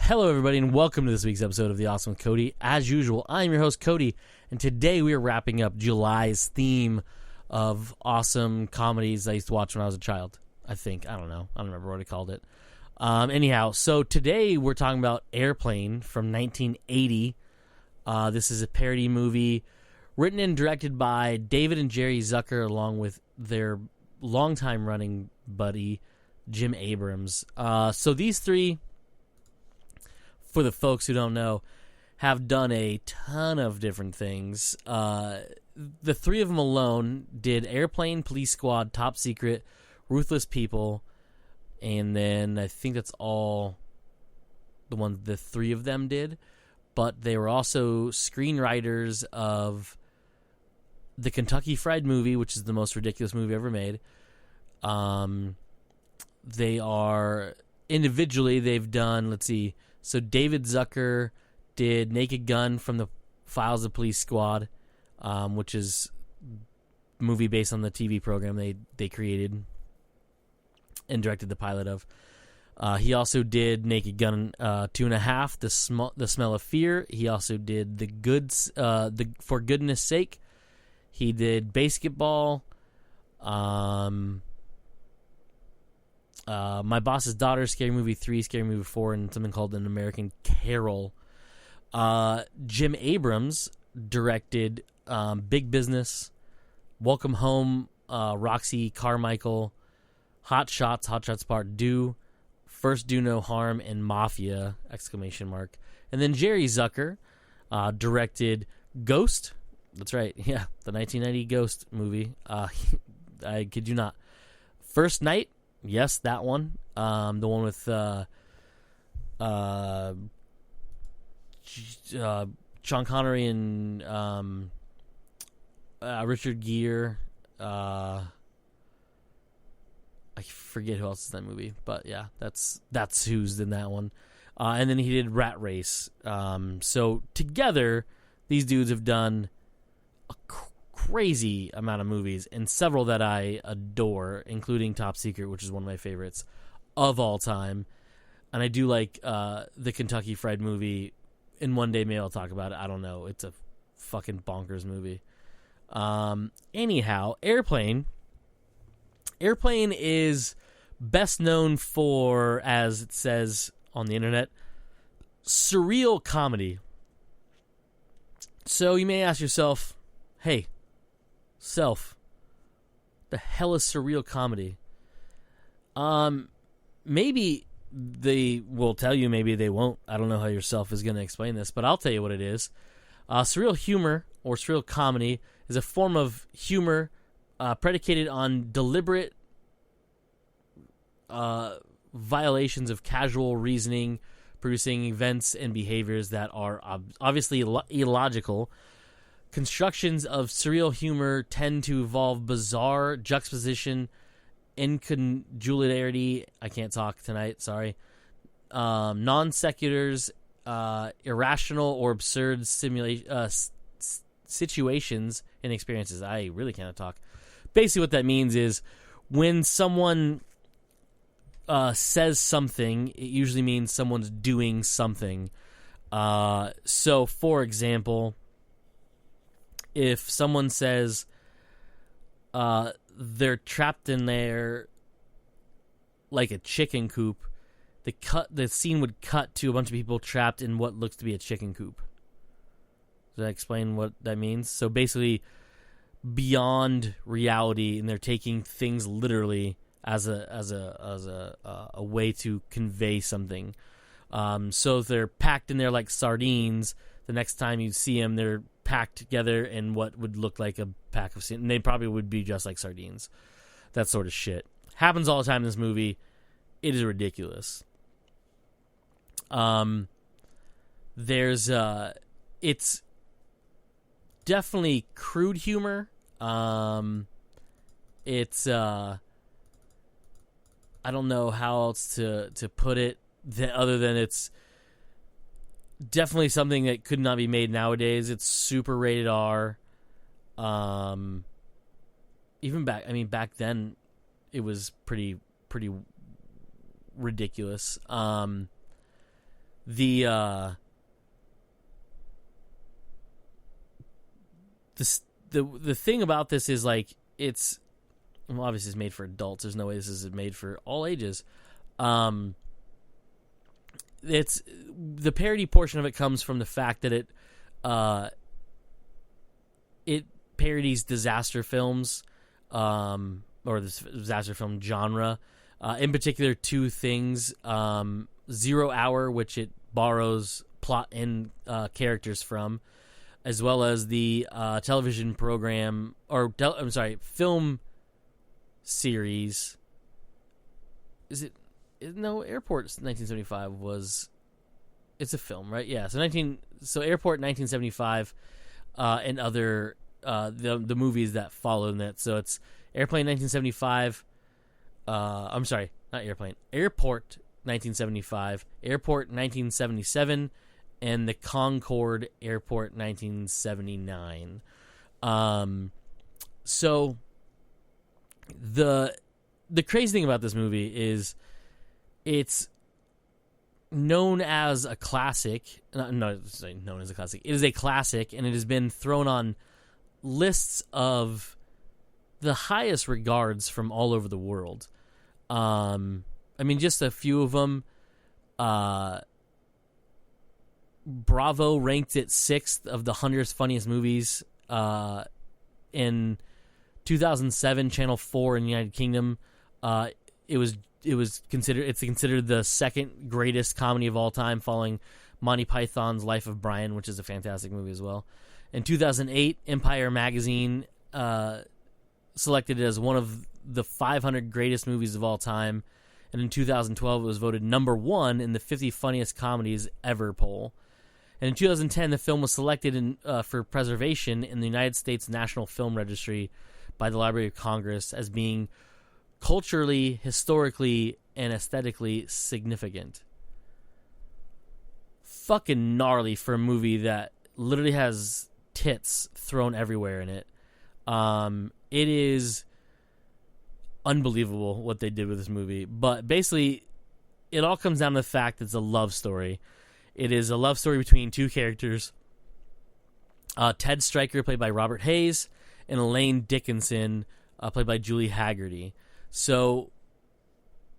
Hello, everybody, and welcome to this week's episode of the Awesome with C.O.D.Y. As usual, I'm your host, C.O.D.Y, and today we are wrapping up July's theme of awesome comedies I used to watch when I was a child. I think. I don't know. I don't remember what I called it. Anyhow, so today we're talking about Airplane from 1980. This is a parody movie written and directed by David and Jerry Zucker, along with their longtime running buddy, Jim Abrams. So these three, for the folks who don't know, have done a ton of different things. The three of them alone did Airplane, Police Squad, Top Secret, Ruthless People, and then I think that's all the ones the three of them did. But they were also screenwriters of the Kentucky Fried Movie, which is the most ridiculous movie ever made. They are individually, they've done, let's see, so David Zucker did Naked Gun from the Files of Police Squad, which is a movie based on the TV program they created and directed the pilot of. He also did Naked Gun 2.5, The Smell of Fear. He also did the For Goodness Sake. He did Basketball. My Boss's Daughter, Scary Movie 3, Scary Movie 4, and something called An American Carol. Jim Abrams directed Big Business, Welcome Home, Roxy Carmichael, Hot Shots Part 2, First Do No Harm, and Mafia! ! And then Jerry Zucker directed Ghost. That's right, yeah, the 1990 Ghost movie. I kid you not. First Night, yes, that one. The one with Sean Connery and Richard Gere. I forget who else is in that movie, but yeah, that's who's in that one. And then he did Rat Race. So together, these dudes have done a crazy amount of movies, and several that I adore, including Top Secret, which is one of my favorites of all time. And I do like the Kentucky Fried Movie. In one day, maybe I'll talk about it. I don't know. It's a fucking bonkers movie. Anyhow, Airplane is best known for, as it says on the internet, surreal comedy. So you may ask yourself, hey, the hell is surreal comedy? Maybe they will tell you, maybe they won't. I don't know how yourself is going to explain this, but I'll tell you what it is. Surreal humor, or surreal comedy, is a form of humor predicated on deliberate violations of casual reasoning, producing events and behaviors that are obviously illogical. Constructions of surreal humor tend to involve bizarre juxtaposition, incongruity. I can't talk tonight, sorry. Non sequiturs, irrational or absurd situations and experiences. I really cannot talk. Basically, what that means is when someone says something, it usually means someone's doing something. So, for example, if someone says they're trapped in there like a chicken coop, the scene would cut to a bunch of people trapped in what looks to be a chicken coop. Does that explain what that means? So basically, beyond reality, and they're taking things literally as a way to convey something. So if they're packed in there like sardines, the next time you see them, they're packed together in what would look like a pack of sardines. And they probably would be just like sardines. That sort of shit happens all the time in this movie. It is ridiculous. It's definitely crude humor. It's I don't know how else to put it other than it's definitely something that could not be made nowadays. It's super rated R. Even back then it was pretty ridiculous. the thing about this is like it's obviously it's made for adults. There's no way this is made for all ages. It's the parody portion of it comes from the fact that it parodies disaster films, or the disaster film genre. In particular, two things: 0 Hour, which it borrows plot and characters from, as well as the television program film series. Is it? No, Airport 1975 was. It's a film, right? Yeah. So Airport 1975, and other the movies that followed that. So it's Airplane 1975. I'm sorry, not Airplane. Airport 1975, Airport 1977, and the Concorde Airport 1979. So the crazy thing about this movie is it's known as a classic. No, it's not known as a classic. It is a classic, and it has been thrown on lists of the highest regards from all over the world. I mean, just a few of them. Bravo ranked it 6th of the 100 funniest movies in 2007. Channel 4 in the United Kingdom. It's considered the second greatest comedy of all time, following Monty Python's Life of Brian, which is a fantastic movie as well. In 2008, Empire magazine selected it as one of the 500 greatest movies of all time, and in 2012 it was voted number 1 in the 50 funniest comedies ever poll. And in 2010, the film was selected for preservation in the United States National Film Registry by the Library of Congress as being culturally, historically, and aesthetically significant. Fucking gnarly for a movie that literally has tits thrown everywhere in it. It is unbelievable what they did with this movie. But basically, it all comes down to the fact that it's a love story. It is a love story between two characters. Ted Stryker, played by Robert Hayes, and Elaine Dickinson, played by Julie Haggerty. So,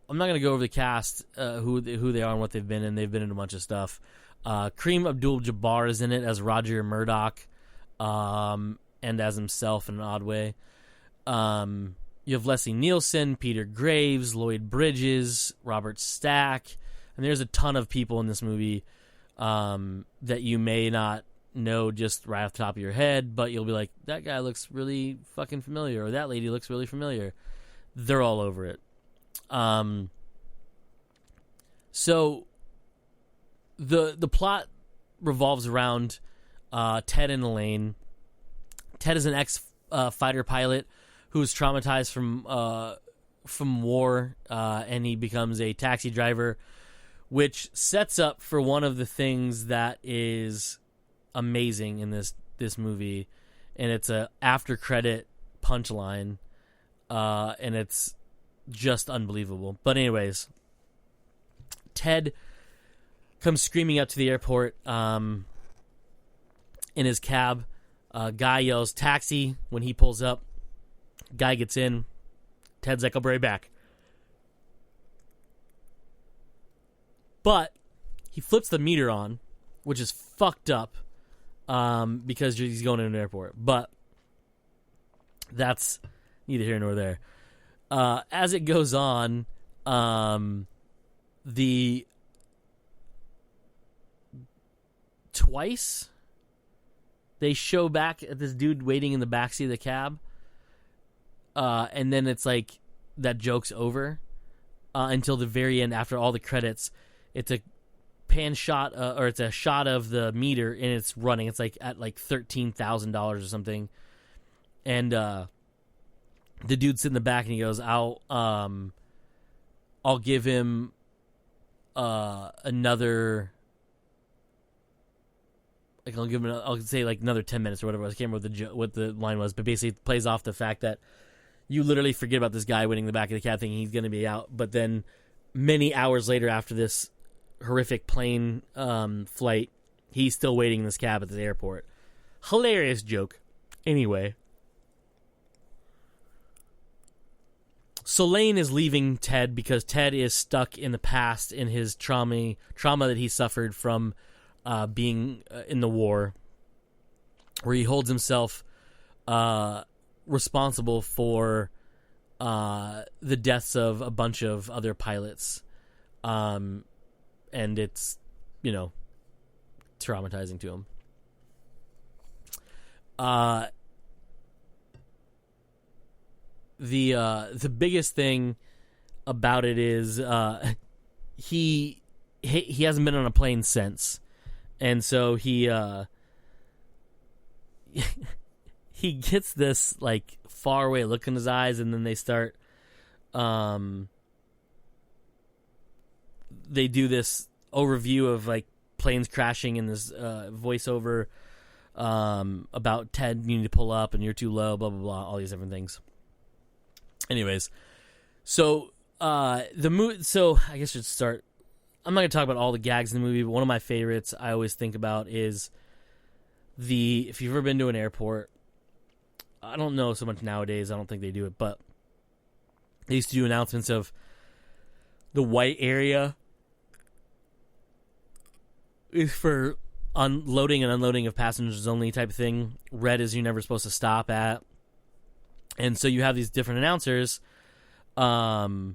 I'm not going to go over the cast, who they are and what they've been in. They've been in a bunch of stuff. Kareem Abdul-Jabbar is in it as Roger Murdoch, and as himself in an odd way. You have Leslie Nielsen, Peter Graves, Lloyd Bridges, Robert Stack, and there's a ton of people in this movie that you may not know just right off the top of your head, but you'll be like, that guy looks really fucking familiar, or that lady looks really familiar. They're all over it. So the plot revolves around Ted and Elaine. Ted is an ex-fighter pilot who is traumatized from war, and he becomes a taxi driver, which sets up for one of the things that is amazing in this movie, and it's a after credit punchline, and it's just unbelievable. But anyways, Ted comes screaming up to the airport in his cab. Guy yells taxi when he pulls up. Guy gets in. Ted's like, I'll be right back. But he flips the meter on, which is fucked up, because he's going to an airport. But that's neither here nor there. As it goes on, twice they show back at this dude waiting in the backseat of the cab, and then it's like that joke's over until the very end. After all the credits, it's a pan shot, or it's a shot of the meter, and it's running. It's like at like $13,000 or something, and the dude sitting in the back, and he goes, "I'll give him another." Like I'll say like another 10 minutes or whatever. I can't remember what the line was, but basically it plays off the fact that you literally forget about this guy waiting in the back of the cab thinking he's going to be out. But then many hours later after this horrific plane flight, he's still waiting in this cab at the airport. Hilarious joke. Anyway. So Lane is leaving Ted because Ted is stuck in the past in his trauma that he suffered from being in the war, where he holds himself responsible for the deaths of a bunch of other pilots. And it's, traumatizing to him. The biggest thing about it is he hasn't been on a plane since, and so he he gets this like far away look in his eyes, and then they start they do this overview of like planes crashing in this voiceover about Ted, you need to pull up and you're too low, blah blah blah, all these different things. Anyways, so the movie. So I guess I should start. I'm not gonna talk about all the gags in the movie, but one of my favorites I always think about is if you've ever been to an airport. I don't know so much nowadays. I don't think they do it, but they used to do announcements of the white area is for unloading and unloading of passengers only type of thing. Red is you're never supposed to stop at. And so you have these different announcers. They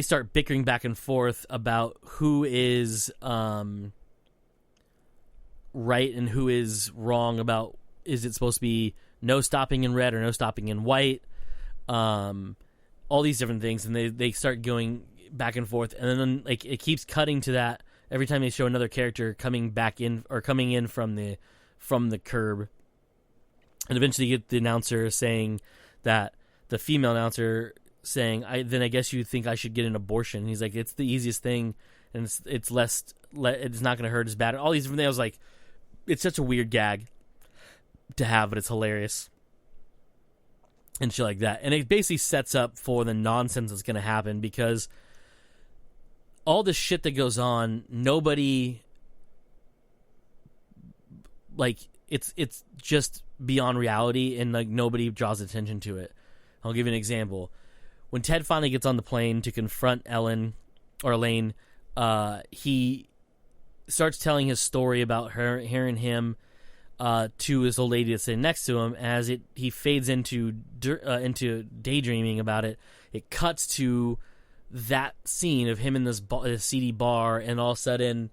start bickering back and forth about who is right and who is wrong about, is it supposed to be no stopping in red or no stopping in white? All these different things, and they start going back and forth, and then like it keeps cutting to that every time they show another character coming back in or coming in from the curb, and eventually you get the announcer saying that the female announcer saying, I guess you think I should get an abortion. And he's like, it's the easiest thing, and it's less, it's not going to hurt as bad. All these different things. I was like, it's such a weird gag to have, but it's hilarious and shit like that. And it basically sets up for the nonsense that's going to happen, because all the shit that goes on, nobody, like, it's just beyond reality, and like nobody draws attention to it. I'll give you an example. When Ted finally gets on the plane to confront Elaine, he starts telling his story about her and him to this old lady that's sitting next to him. As he fades into daydreaming about it, it cuts to that scene of him in this seedy bar, and all of a sudden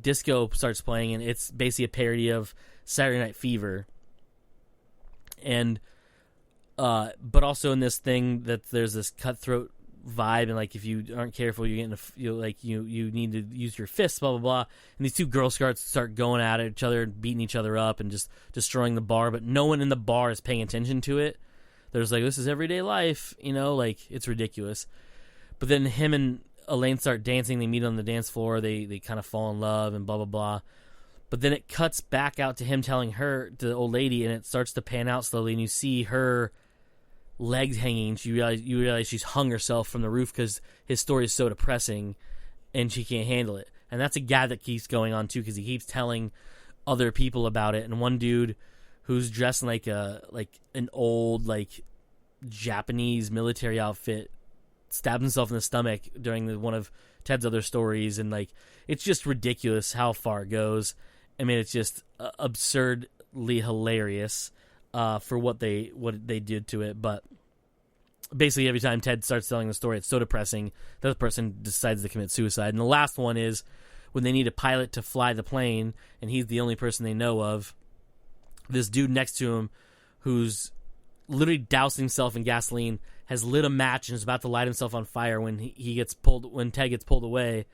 disco starts playing, and it's basically a parody of Saturday Night Fever. And but also in this thing that there's this cutthroat vibe, and like if you aren't careful, you need to use your fists, blah blah blah. And these two Girl Scouts start going at each other, beating each other up, and just destroying the bar. But no one in the bar is paying attention to it. There's like, this is everyday life, like it's ridiculous. But then him and Elaine start dancing. They meet on the dance floor. They kind of fall in love and blah blah blah. But then it cuts back out to him telling her, to the old lady, and it starts to pan out slowly, and you see her legs hanging. You realize she's hung herself from the roof because his story is so depressing, and she can't handle it. And that's a guy that keeps going on too, because he keeps telling other people about it. And one dude who's dressed in like an old like Japanese military outfit stabs himself in the stomach during one of Ted's other stories, and like it's just ridiculous how far it goes. I mean, it's just absurdly hilarious for what they did to it. But basically, every time Ted starts telling the story, it's so depressing that the person decides to commit suicide. And the last one is when they need a pilot to fly the plane, and he's the only person they know of. This dude next to him, who's literally doused himself in gasoline, has lit a match and is about to light himself on fire when when Ted gets pulled away,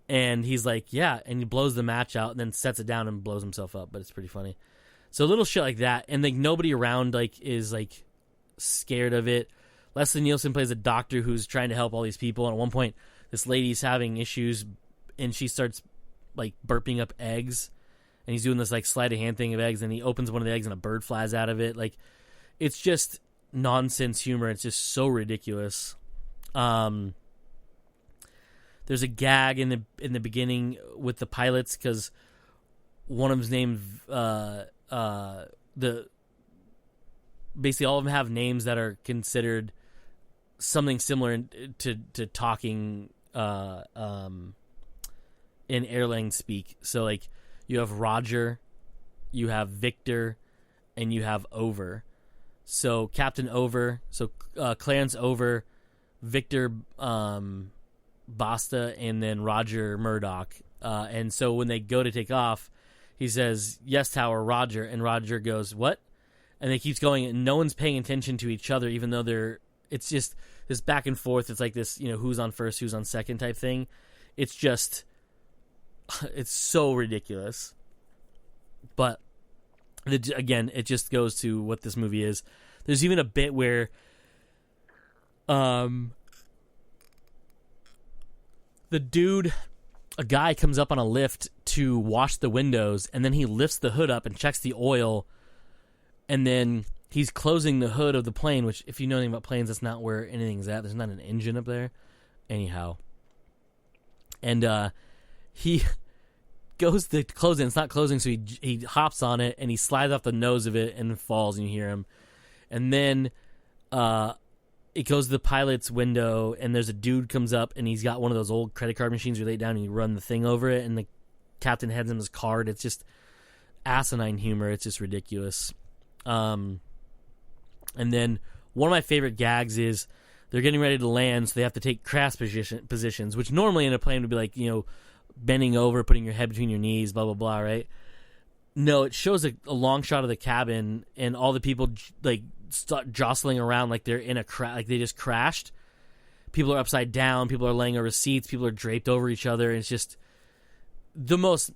and he's like, yeah, and he blows the match out and then sets it down and blows himself up. But it's pretty funny. So little shit like that, and like nobody around like is like scared of it. Leslie Nielsen plays a doctor who's trying to help all these people, and at one point this lady's having issues, and she starts like burping up eggs, and he's doing this like sleight of hand thing of eggs, and he opens one of the eggs and a bird flies out of it. Like, it's just nonsense humor. It's just so ridiculous. There's a gag in the beginning with the pilots because one of them's named basically all of them have names that are considered something similar to talking in airline speak. So like you have Roger, you have Victor, and you have Over. So Captain Over, so Clarence Over, Victor Basta, and then Roger Murdoch. And so when they go to take off, he says, "Yes, Tower, Roger." And Roger goes, "What?" And it keeps going, and no one's paying attention to each other, even though it's just this back and forth. It's like this, who's on first, who's on second type thing. It's just, it's so ridiculous. But again, it just goes to what this movie is. There's even a bit where a guy comes up on a lift to wash the windows, and then he lifts the hood up and checks the oil, and then he's closing the hood of the plane, which, if you know anything about planes, that's not where anything's at. There's not an engine up there. Anyhow. And he goes to close it, and it's not closing, so he hops on it, and he slides off the nose of it and falls, and you hear him. And then it goes to the pilot's window, and there's a dude comes up, and he's got one of those old credit card machines where you lay it down and you run the thing over it, and the captain hands him his card. It's just asinine humor. It's just ridiculous. And then one of my favorite gags is they're getting ready to land, so they have to take crash positions, which normally in a plane would be like, bending over, putting your head between your knees, blah, blah, blah, right? No, it shows a long shot of the cabin, and all the people start jostling around like they're in a like they just crashed. People are upside down, people are laying over seats, people are draped over each other. It's just the most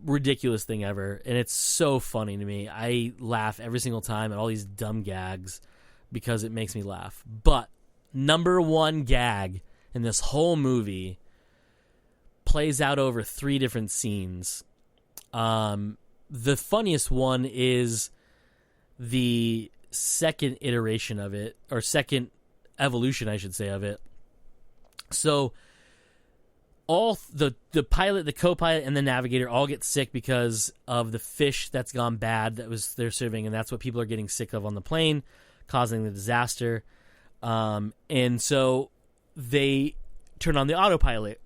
ridiculous thing ever, and it's so funny to me. I laugh every single time at all these dumb gags because it makes me laugh. But number one gag in this whole movie plays out over 3 different scenes. The funniest one is the second iteration of it, or second evolution, I should say, of it. So all the pilot, the co-pilot, and the navigator all get sick because of the fish that's gone bad they're serving, and that's what people are getting sick of on the plane, causing the disaster. And so they turn on the autopilot.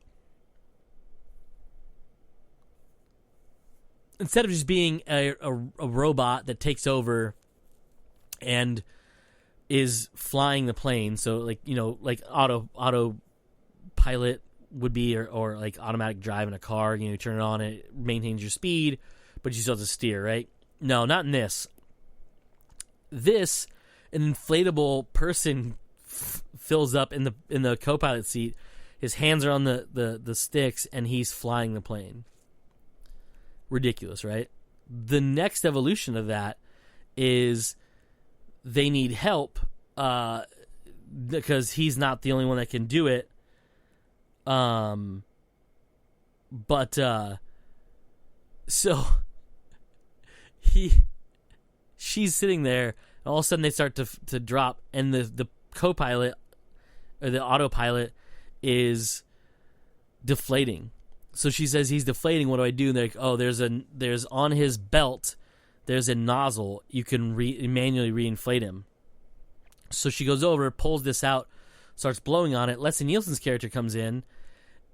Instead of just being a robot that takes over and is flying the plane, so like autopilot would be, or like automatic drive in a car, you turn it on, it maintains your speed, but you still have to steer, right? No, not in this. This, an inflatable person fills up in the co-pilot seat. His hands are on the sticks, and he's flying the plane. Ridiculous, right? The next evolution of that is they need help because he's not the only one that can do it. So she's sitting there, and all of a sudden they start to drop, and the co-pilot or the autopilot is deflating. So she says, "He's deflating. What do I do?" And they're like, "Oh, there's on his belt, there's a nozzle. You can manually reinflate him." So she goes over, pulls this out, starts blowing on it. Leslie Nielsen's character comes in,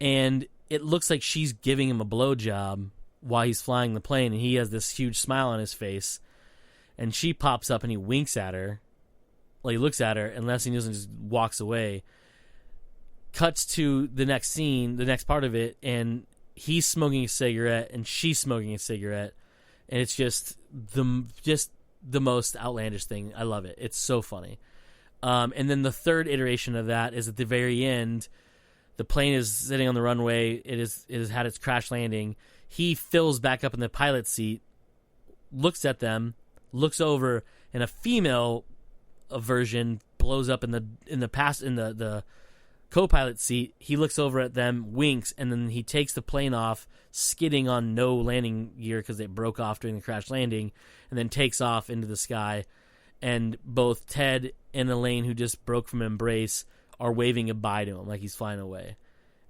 and it looks like she's giving him a blowjob while he's flying the plane, and he has this huge smile on his face. And she pops up, and he winks at her. Well, he looks at her, and Leslie Nielsen just walks away. Cuts to the next scene, the next part of it, and he's smoking a cigarette, and she's smoking a cigarette, and it's just the most outlandish thing. I love it. It's so funny. And then the third iteration of that is at the very end. The plane is sitting on the runway. It has had its crash landing. He fills back up in the pilot seat, looks at them, looks over, and a female version blows up in the co-pilot seat. He looks over at them, winks, and then he takes the plane off, skidding on no landing gear because it broke off during the crash landing, and then takes off into the sky. And both Ted and Elaine, who just broke from embrace, are waving goodbye to him like he's flying away.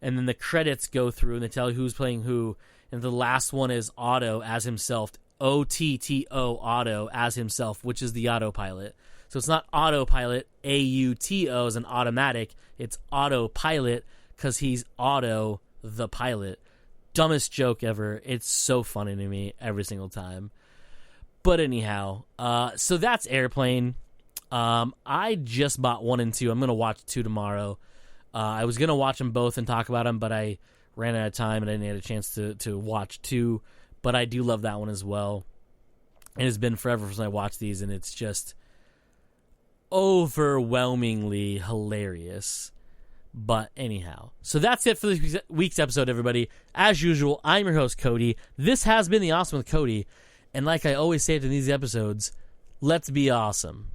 And then the credits go through and they tell you who's playing who. And the last one is Otto as himself, O-T-T-O, Otto as himself, which is the autopilot. So it's not autopilot, A-U-T-O as an automatic. It's autopilot because he's Otto, the pilot. Dumbest joke ever. It's so funny to me every single time. But anyhow, so that's Airplane. I just bought 1 and 2. I'm going to watch 2 tomorrow. I was going to watch them both and talk about them, but I ran out of time and I didn't get a chance to watch 2. But I do love that one as well. And it's been forever since I watched these, and it's just overwhelmingly hilarious. But anyhow, so that's it for this week's episode, everybody. As usual, I'm your host, Cody. This has been the Awesome with Cody. And like I always say to these episodes, let's be awesome.